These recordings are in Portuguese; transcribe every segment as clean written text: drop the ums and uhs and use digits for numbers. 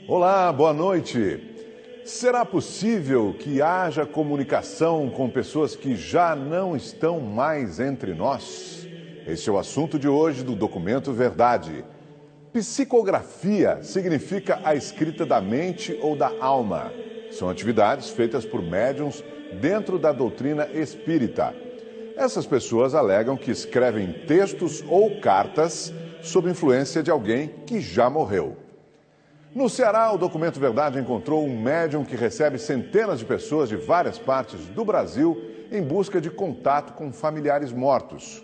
Olá, boa noite. Será possível que haja comunicação com pessoas que já não estão mais entre nós? Esse é o assunto de hoje do Documento Verdade. Psicografia significa a escrita da mente ou da alma. São atividades feitas por médiuns dentro da doutrina espírita. Essas pessoas alegam que escrevem textos ou cartas sob influência de alguém que já morreu. No Ceará, o Documento Verdade encontrou um médium que recebe centenas de pessoas de várias partes do Brasil em busca de contato com familiares mortos.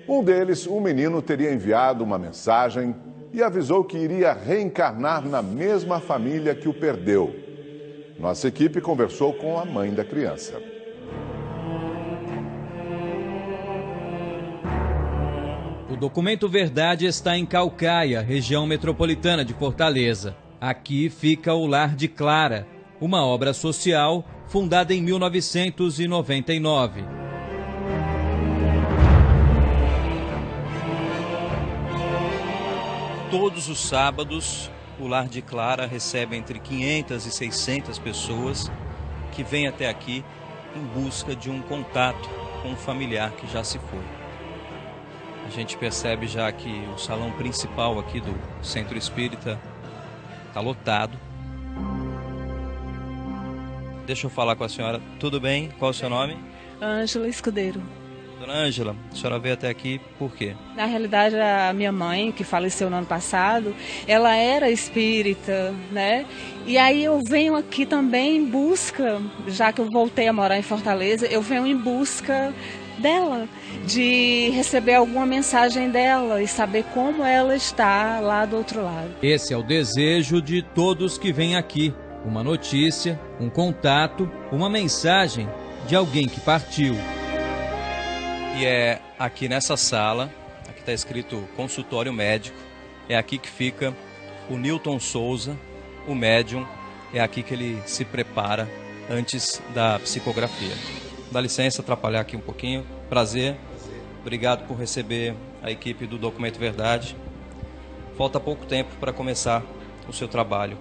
Um deles, um menino, teria enviado uma mensagem e avisou que iria reencarnar na mesma família que o perdeu. Nossa equipe conversou com a mãe da criança. O Documento Verdade está em Caucaia, região metropolitana de Fortaleza. Aqui fica o Lar de Clara, uma obra social fundada em 1999. Todos os sábados, o Lar de Clara recebe entre 500 e 600 pessoas que vêm até aqui em busca de um contato com um familiar que já se foi. A gente percebe já que o salão principal aqui do Centro Espírita está lotado. Deixa eu falar com a senhora. Tudo bem? Qual é o seu nome? Ângela Escudeiro. Dona Ângela, a senhora veio até aqui por quê? Na realidade, a minha mãe, que faleceu no ano passado, ela era espírita, né? E aí eu venho aqui também em busca, já que eu voltei a morar em Fortaleza, eu venho em busca dela, de receber alguma mensagem dela e saber como ela está lá do outro lado. Esse é o desejo de todos que vêm aqui. Uma notícia, um contato, uma mensagem de alguém que partiu. E é aqui nessa sala, aqui está escrito consultório médico, é aqui que fica o Newton Souza, o médium, é aqui que ele se prepara antes da psicografia. Dá licença atrapalhar aqui um pouquinho, prazer, obrigado por receber a equipe do Documento Verdade. Falta pouco tempo para começar o seu trabalho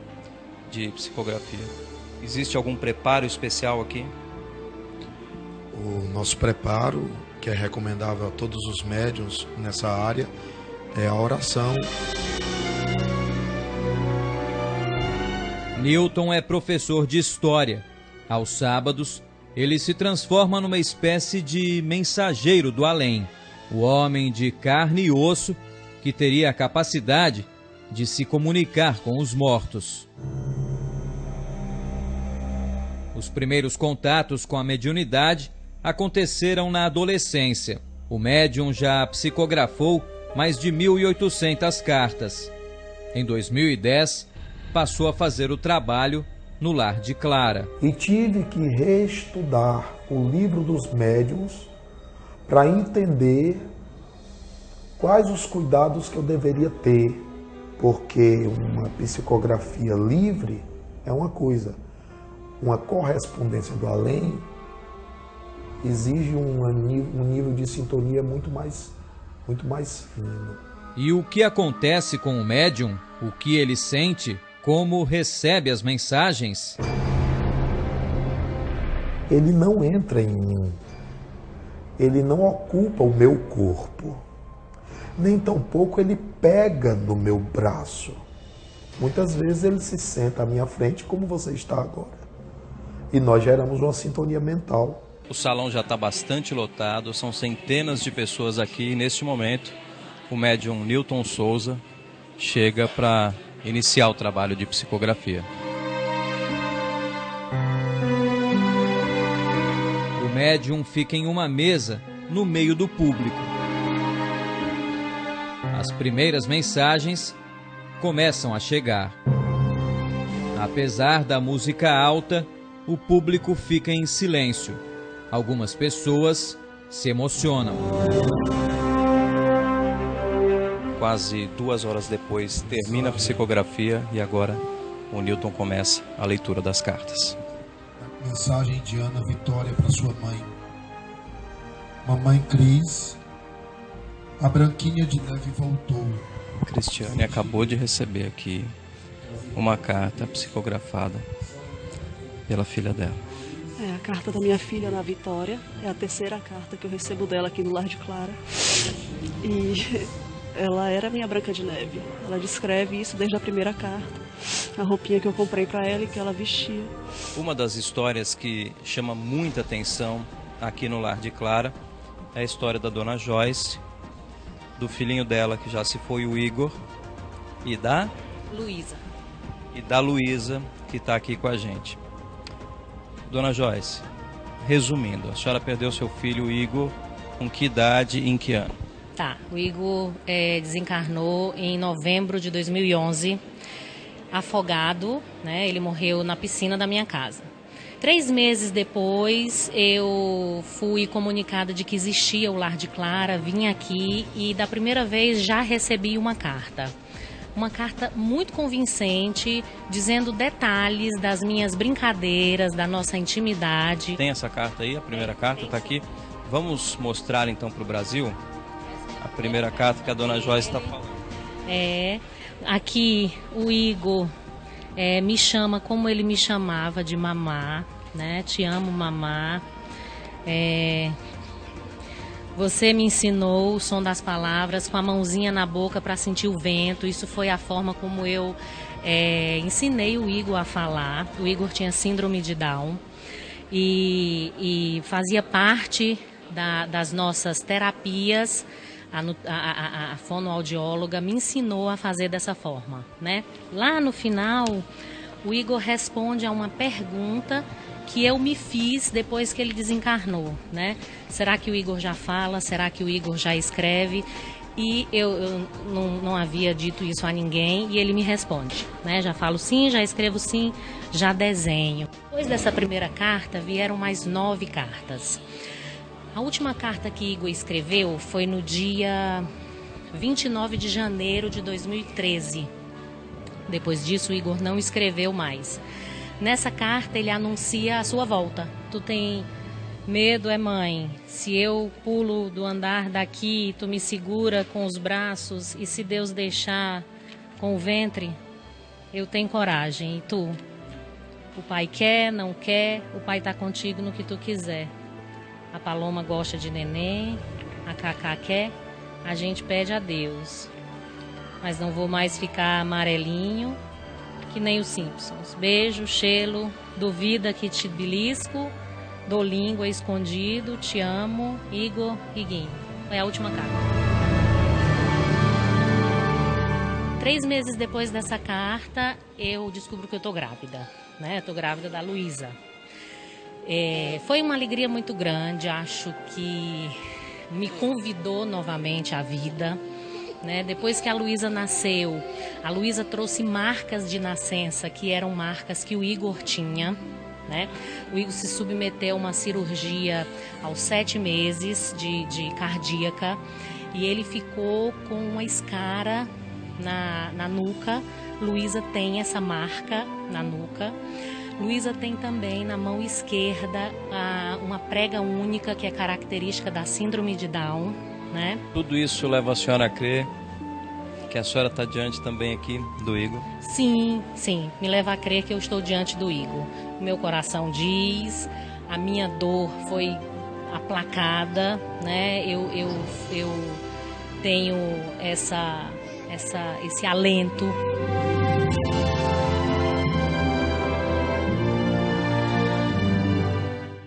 de psicografia. Existe algum preparo especial aqui? O nosso preparo, que é recomendável a todos os médiuns nessa área, é a oração. Newton é professor de História. Aos sábados, ele se transforma numa espécie de mensageiro do além, o homem de carne e osso que teria a capacidade de se comunicar com os mortos. Os primeiros contatos com a mediunidade aconteceram na adolescência. O médium já psicografou mais de 1.800 cartas. Em 2010, passou a fazer o trabalho no Lar de Clara. E tive que reestudar o livro dos médiuns para entender quais os cuidados que eu deveria ter, porque uma psicografia livre é uma coisa, uma correspondência do além exige um nível de sintonia muito mais fino. E o que acontece com o médium? O que ele sente? Como recebe as mensagens? Ele não entra em mim. Ele não ocupa o meu corpo. Nem tampouco ele pega no meu braço. Muitas vezes ele se senta à minha frente como você está agora. E nós geramos uma sintonia mental. O salão já está bastante lotado, são centenas de pessoas aqui. Neste momento, o médium Newton Souza chega para iniciar o trabalho de psicografia. O médium fica em uma mesa no meio do público. As primeiras mensagens começam a chegar. Apesar da música alta, o público fica em silêncio. Algumas pessoas se emocionam. Quase 2 horas depois, termina a psicografia e agora o Newton começa a leitura das cartas. Mensagem de Ana Vitória para sua mãe. Mamãe Cris, a Branquinha de Neve voltou. Cristiane acabou de receber aqui uma carta psicografada pela filha dela. É a carta da minha filha, Ana Vitória. É a terceira carta que eu recebo dela aqui no Lar de Clara. E ela era minha Branca de Neve. Ela descreve isso desde a primeira carta. A roupinha que eu comprei para ela e que ela vestia. Uma das histórias que chama muita atenção aqui no Lar de Clara é a história da Dona Joyce, do filhinho dela que já se foi, o Igor, e da Luísa, que está aqui com a gente. Dona Joyce, resumindo, a senhora perdeu seu filho, o Igor, com que idade e em que ano? Tá, o Igor desencarnou em novembro de 2011, afogado, né? Ele morreu na piscina da minha casa. 3 meses depois, eu fui comunicada de que existia o Lar de Clara, vim aqui e da primeira vez já recebi uma carta. Uma carta muito convincente, dizendo detalhes das minhas brincadeiras, da nossa intimidade. Tem essa carta aí, a primeira carta está aqui. Vamos mostrar então para o Brasil a primeira carta que a Dona Joyce está falando. Aqui o Igor me chama como ele me chamava, de mamá, né? Te amo, mamá. Você me ensinou o som das palavras com a mãozinha na boca para sentir o vento. Isso foi a forma como eu ensinei o Igor a falar. O Igor tinha síndrome de Down e fazia parte das nossas terapias. A fonoaudióloga me ensinou a fazer dessa forma, né? Lá no final, o Igor responde a uma pergunta que eu me fiz depois que ele desencarnou, né? Será que o Igor já fala? Será que o Igor já escreve? E eu não havia dito isso a ninguém e ele me responde, né? Já falo sim, já escrevo sim, já desenho. Depois dessa primeira carta, vieram mais 9 cartas. A última carta que Igor escreveu foi no dia 29 de janeiro de 2013. Depois disso, o Igor não escreveu mais. Nessa carta, ele anuncia a sua volta. Tu tem medo, mãe? Se eu pulo do andar daqui, tu me segura com os braços e se Deus deixar com o ventre, eu tenho coragem. E tu? O pai quer, não quer, o pai tá contigo no que tu quiser. A Paloma gosta de neném, a Cacá quer, a gente pede a Deus. Mas não vou mais ficar amarelinho, que nem os Simpsons. Beijo, cheiro, duvida que te belisco, dou língua escondido, te amo, Igor, Iguinho. Foi a última carta. 3 meses depois dessa carta, eu descubro que eu tô grávida, né? Eu tô grávida da Luísa. Foi uma alegria muito grande, acho que me convidou novamente à vida, né? Depois que a Luísa nasceu, a Luísa trouxe marcas de nascença, que eram marcas que o Igor tinha, né? O Igor se submeteu a uma cirurgia aos 7 meses de cardíaca e ele ficou com uma escara na nuca. Luísa tem essa marca na nuca. Luísa tem também na mão esquerda uma prega única, que é característica da síndrome de Down, né? Tudo isso leva a senhora a crer que a senhora está diante também aqui do Igor? Sim, sim, me leva a crer que eu estou diante do Igor. O meu coração diz, a minha dor foi aplacada, né? Eu tenho esse alento.